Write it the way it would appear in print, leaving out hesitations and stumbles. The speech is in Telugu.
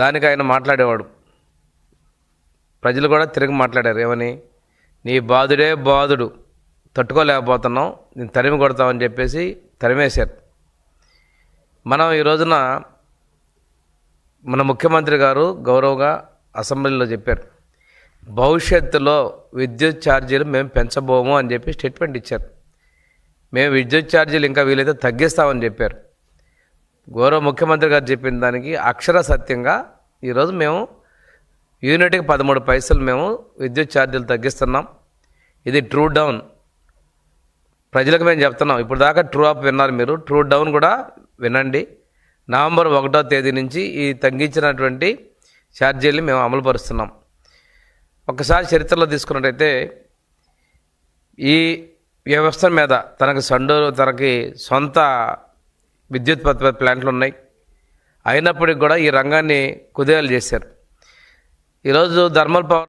దానికి ఆయన మాట్లాడేవాడు. ప్రజలు కూడా తిరిగి మాట్లాడారు, ఏమని, నీ బాధుడే బాధుడు, తట్టుకోలేకపోతున్నాం, నేను తరిమి కొడతామని చెప్పేసి తరిమేశారు. మనం ఈ రోజున మన ముఖ్యమంత్రి గారు గౌరవగా అసెంబ్లీలో చెప్పారు, భవిష్యత్తులో విద్యుత్ ఛార్జీలు మేము పెంచబోము అని చెప్పి స్టేట్మెంట్ ఇచ్చారు. మేము విద్యుత్ ఛార్జీలు ఇంకా వీలైతే తగ్గిస్తామని చెప్పారు. గౌరవ ముఖ్యమంత్రి గారు చెప్పిన దానికి అక్షర సత్యంగా ఈరోజు మేము యూనిట్కి 13 పైసలు మేము విద్యుత్ ఛార్జీలు తగ్గిస్తున్నాం. ఇది ట్రూ డౌన్. ప్రజలకు మేము చెప్తున్నాం, ఇప్పుడు దాకా ట్రూ అప్ విన్నారు మీరు, ట్రూ డౌన్ కూడా వినండి. నవంబర్ 1వ తేదీ నుంచి ఈ తగ్గించినటువంటి ఛార్జీల్ని మేము అమలుపరుస్తున్నాం. ఒకసారి చరిత్రలో తీసుకున్నట్టయితే ఈ వ్యవస్థ మీద తనకి సొంత విద్యుత్ ప్లాంట్లు ఉన్నాయి, అయినప్పటికీ కూడా ఈ రంగాన్ని కుదేలు చేశారు. ఈరోజు థర్మల్ పవర్